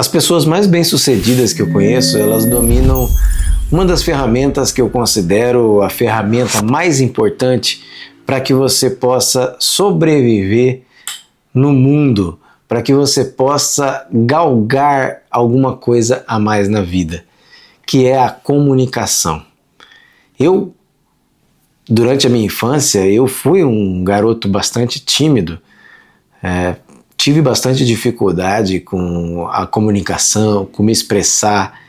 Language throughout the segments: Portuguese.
As pessoas mais bem-sucedidas que eu conheço, elas dominam uma das ferramentas que eu considero a ferramenta mais importante para que você possa sobreviver no mundo, para que você possa galgar alguma coisa a mais na vida, que é a comunicação. Durante a minha infância, eu fui um garoto bastante tímido, tive bastante dificuldade com a comunicação, com me expressar,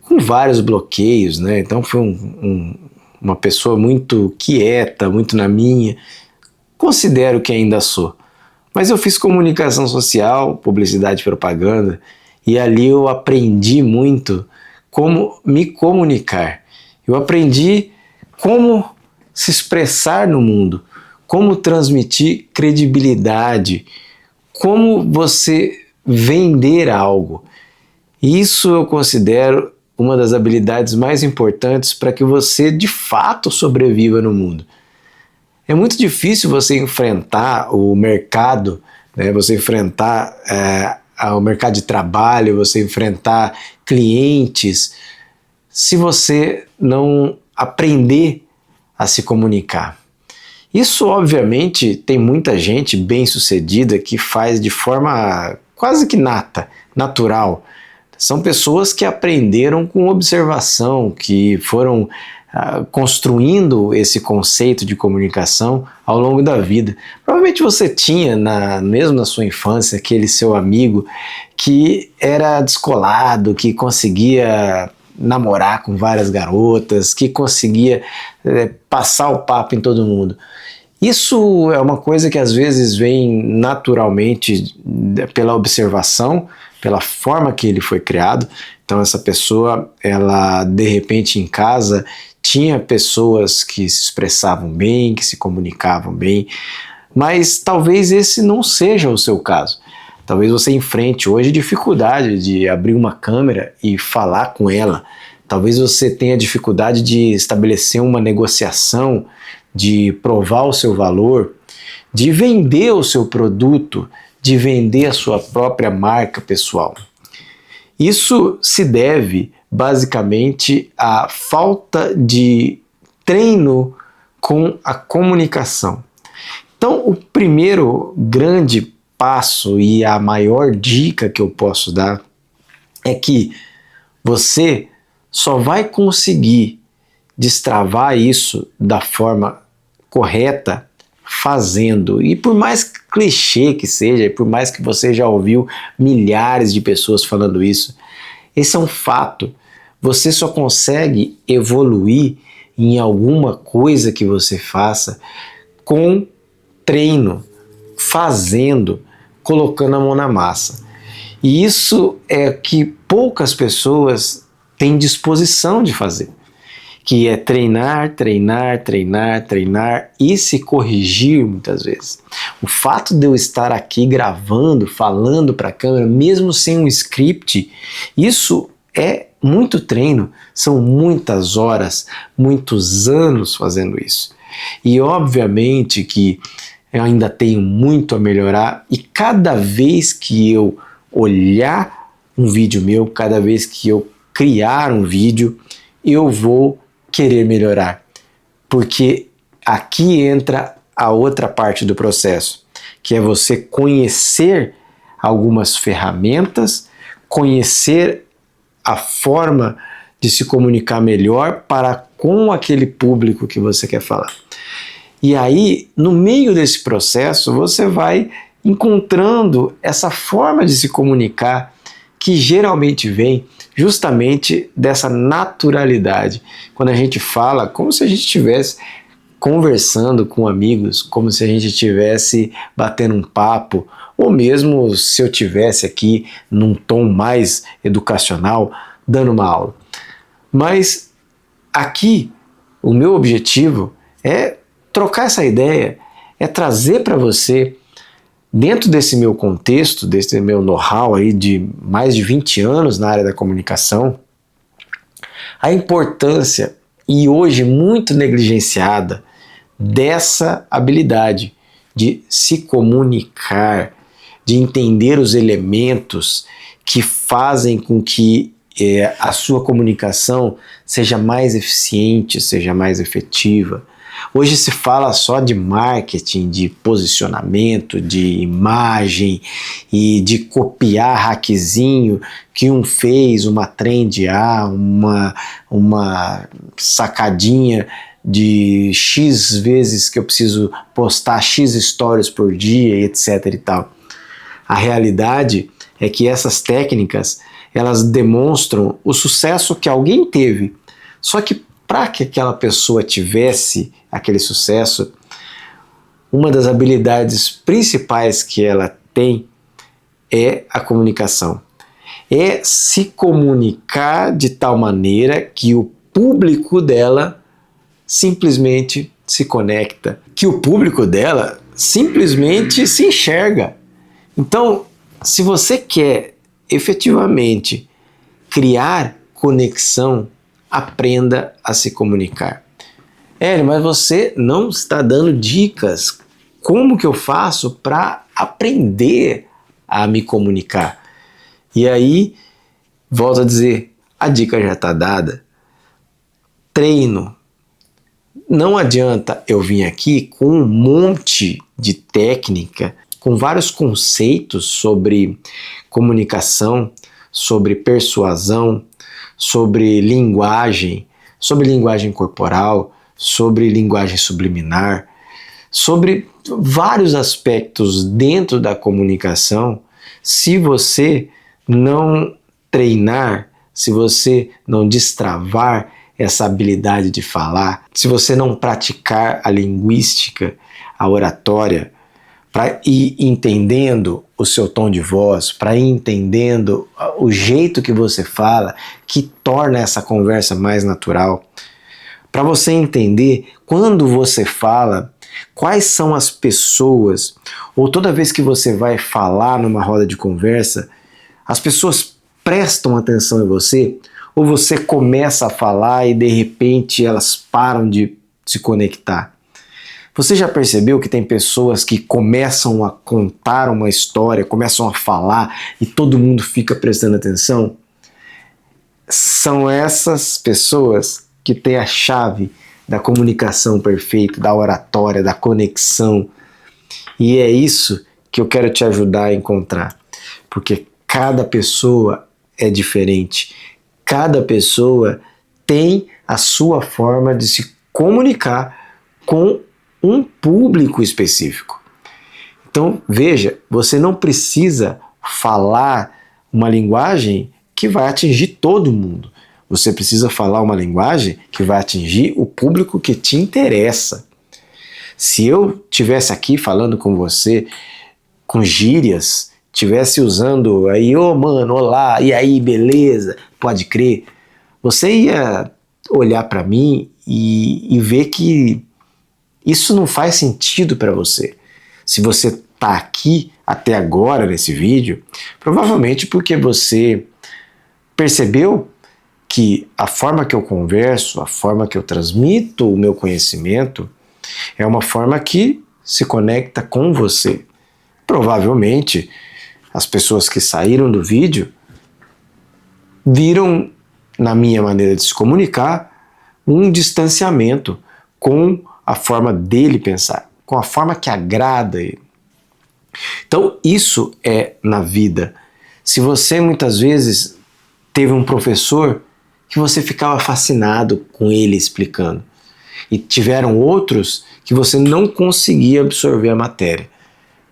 com vários bloqueios, né? Então fui uma pessoa muito quieta, muito na minha. Considero que ainda sou. Mas eu fiz comunicação social, publicidade e propaganda, e ali eu aprendi muito como me comunicar. Eu aprendi como se expressar no mundo, como transmitir credibilidade, como você vender algo. Isso eu considero uma das habilidades mais importantes para que você de fato sobreviva no mundo. É muito difícil você enfrentar o mercado, né? Você enfrentar o mercado de trabalho, você enfrentar clientes, se você não aprender a se comunicar. Isso, obviamente, tem muita gente bem-sucedida que faz de forma quase que natural. São pessoas que aprenderam com observação, que foram construindo esse conceito de comunicação ao longo da vida. Provavelmente você tinha, mesmo na sua infância, aquele seu amigo que era descolado, que conseguia namorar com várias garotas, que conseguia passar o papo em todo mundo. Isso é uma coisa que às vezes vem naturalmente pela observação, pela forma que ele foi criado. Então essa pessoa, ela de repente em casa tinha pessoas que se expressavam bem, que se comunicavam bem, mas talvez esse não seja o seu caso. Talvez você enfrente hoje dificuldade de abrir uma câmera e falar com ela. Talvez você tenha dificuldade de estabelecer uma negociação, de provar o seu valor, de vender o seu produto, de vender a sua própria marca pessoal. Isso se deve basicamente à falta de treino com a comunicação. Então, o primeiro grande passo e a maior dica que eu posso dar é que você só vai conseguir destravar isso da forma correta fazendo. E por mais clichê que seja, e por mais que você já ouviu milhares de pessoas falando isso, esse é um fato. Você só consegue evoluir em alguma coisa que você faça com treino, fazendo, colocando a mão na massa. E isso é que poucas pessoas têm disposição de fazer, que é treinar, treinar, treinar, treinar e se corrigir muitas vezes. O fato de eu estar aqui gravando, falando para a câmera, mesmo sem um script, isso é muito treino, são muitas horas, muitos anos fazendo isso. E obviamente que eu ainda tenho muito a melhorar, e cada vez que eu olhar um vídeo meu, cada vez que eu criar um vídeo, eu vou querer melhorar, porque aqui entra a outra parte do processo, que é você conhecer algumas ferramentas, conhecer a forma de se comunicar melhor para com aquele público que você quer falar. E aí, no meio desse processo, você vai encontrando essa forma de se comunicar que geralmente vem justamente dessa naturalidade. Quando a gente fala, como se a gente estivesse conversando com amigos, como se a gente estivesse batendo um papo, ou mesmo se eu estivesse aqui num tom mais educacional, dando uma aula. Mas aqui, o meu objetivo é trocar essa ideia, é trazer para você, dentro desse meu contexto, desse meu know-how aí de mais de 20 anos na área da comunicação, a importância, e hoje muito negligenciada, dessa habilidade de se comunicar, de entender os elementos que fazem com que a sua comunicação seja mais eficiente, seja mais efetiva. Hoje se fala só de marketing, de posicionamento, de imagem e de copiar hackzinho que um fez, uma trend uma sacadinha de X vezes que eu preciso postar X stories por dia, etc e tal. A realidade é que essas técnicas, elas demonstram o sucesso que alguém teve. Só que para que aquela pessoa tivesse aquele sucesso, uma das habilidades principais que ela tem é a comunicação. É se comunicar de tal maneira que o público dela simplesmente se conecta, que o público dela simplesmente se enxerga. Então, se você quer efetivamente criar conexão, aprenda a se comunicar. Mas você não está dando dicas. Como que eu faço para aprender a me comunicar? E aí, volto a dizer, a dica já está dada. Treino. Não adianta eu vir aqui com um monte de técnica, com vários conceitos sobre comunicação, sobre persuasão, sobre linguagem corporal, sobre linguagem subliminar, sobre vários aspectos dentro da comunicação. Se você não treinar, se você não destravar essa habilidade de falar, se você não praticar a linguística, a oratória, para ir entendendo o seu tom de voz, para ir entendendo o jeito que você fala, que torna essa conversa mais natural, para você entender quando você fala, quais são as pessoas, ou toda vez que você vai falar numa roda de conversa, as pessoas prestam atenção em você, ou você começa a falar e de repente elas param de se conectar. Você já percebeu que tem pessoas que começam a contar uma história, começam a falar e todo mundo fica prestando atenção? São essas pessoas que têm a chave da comunicação perfeita, da oratória, da conexão. E é isso que eu quero te ajudar a encontrar. Porque cada pessoa é diferente. Cada pessoa tem a sua forma de se comunicar com um público específico. Então, veja, você não precisa falar uma linguagem que vai atingir todo mundo. Você precisa falar uma linguagem que vai atingir o público que te interessa. Se eu estivesse aqui falando com você com gírias, estivesse usando aí, mano, olá, e aí, beleza, pode crer, você ia olhar para mim e ver que isso não faz sentido para você. Se você está aqui até agora nesse vídeo, provavelmente porque você percebeu que a forma que eu converso, a forma que eu transmito o meu conhecimento é uma forma que se conecta com você. Provavelmente as pessoas que saíram do vídeo viram na minha maneira de se comunicar um distanciamento com a forma dele pensar, com a forma que agrada ele. Então isso é na vida. Se você muitas vezes teve um professor que você ficava fascinado com ele explicando, e tiveram outros que você não conseguia absorver a matéria,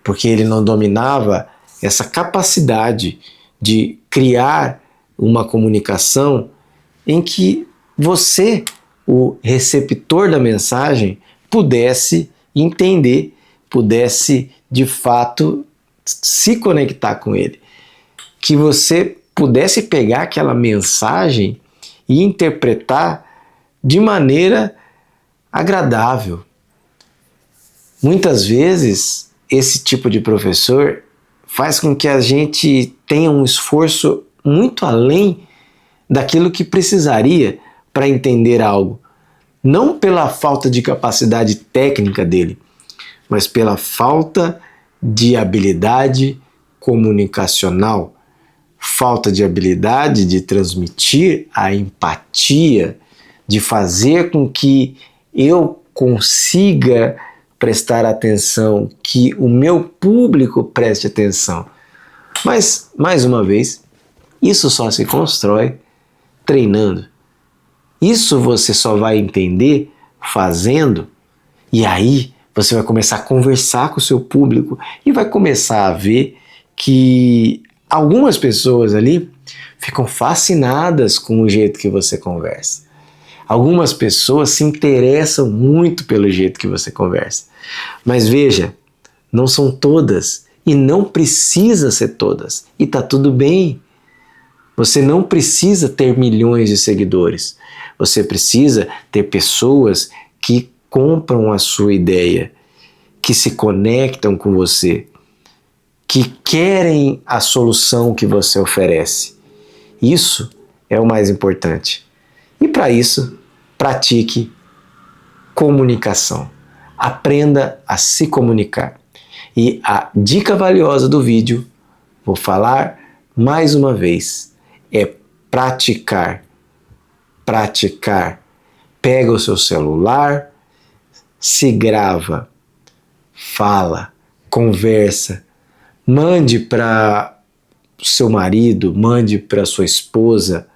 porque ele não dominava essa capacidade de criar uma comunicação em que você, o receptor da mensagem, pudesse entender, pudesse de fato se conectar com ele. Que você pudesse pegar aquela mensagem e interpretar de maneira agradável. Muitas vezes, esse tipo de professor faz com que a gente tenha um esforço muito além daquilo que precisaria para entender algo. Não pela falta de capacidade técnica dele, mas pela falta de habilidade comunicacional, falta de habilidade de transmitir a empatia, de fazer com que eu consiga prestar atenção, que o meu público preste atenção. Mas, mais uma vez, isso só se constrói treinando. Isso você só vai entender fazendo, e aí você vai começar a conversar com o seu público e vai começar a ver que algumas pessoas ali ficam fascinadas com o jeito que você conversa. Algumas pessoas se interessam muito pelo jeito que você conversa. Mas veja, não são todas e não precisa ser todas. E tá tudo bem. Você não precisa ter milhões de seguidores. Você precisa ter pessoas que compram a sua ideia, que se conectam com você, que querem a solução que você oferece. Isso é o mais importante. E para isso, pratique comunicação. Aprenda a se comunicar. E a dica valiosa do vídeo, vou falar mais uma vez, é praticar. Praticar. Pega o seu celular, se grava, fala, conversa, mande para seu marido, mande para sua esposa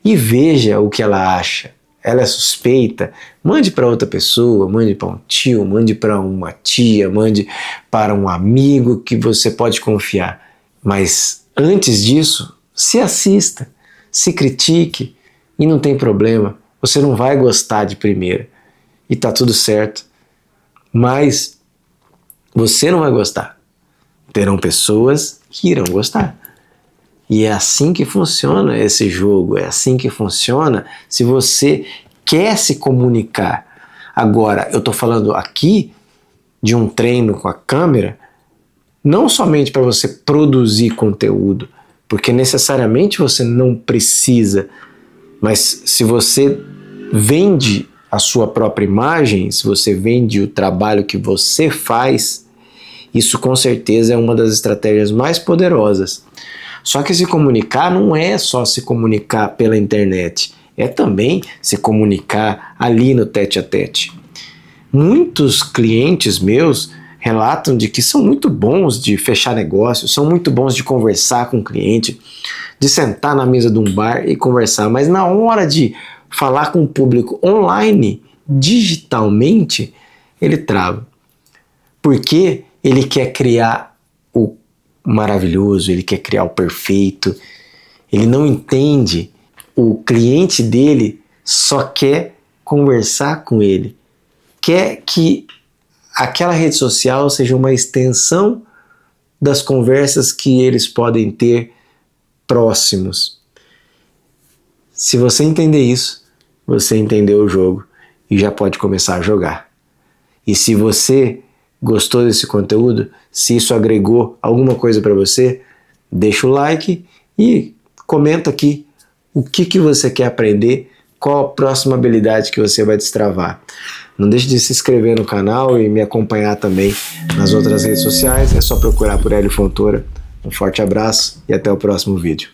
e veja o que ela acha. Ela é suspeita? Mande para outra pessoa, mande para um tio, mande para uma tia, mande para um amigo que você pode confiar. Mas antes disso, se assista, se critique e não tem problema. Você não vai gostar de primeira e tá tudo certo. Mas você não vai gostar. Terão pessoas que irão gostar. E é assim que funciona esse jogo, é assim que funciona se você quer se comunicar. Agora, eu estou falando aqui de um treino com a câmera, não somente para você produzir conteúdo, porque necessariamente você não precisa, mas se você vende a sua própria imagem, se você vende o trabalho que você faz, isso com certeza é uma das estratégias mais poderosas. Só que se comunicar não é só se comunicar pela internet, é também se comunicar ali no tete-a-tete. Muitos clientes meus relatam de que são muito bons de fechar negócios, são muito bons de conversar com o cliente, de sentar na mesa de um bar e conversar, mas na hora de falar com o público online, digitalmente, ele trava. Porque ele quer criar o maravilhoso, ele quer criar o perfeito, ele não entende, o cliente dele só quer conversar com ele, quer que aquela rede social seja uma extensão das conversas que eles podem ter próximos. Se você entender isso, você entendeu o jogo e já pode começar a jogar. E se você gostou desse conteúdo, se isso agregou alguma coisa para você, deixa o like e comenta aqui o que você quer aprender, qual a próxima habilidade que você vai destravar. Não deixe de se inscrever no canal e me acompanhar também nas outras redes sociais, é só procurar por Hélio Fontoura. Um forte abraço e até o próximo vídeo.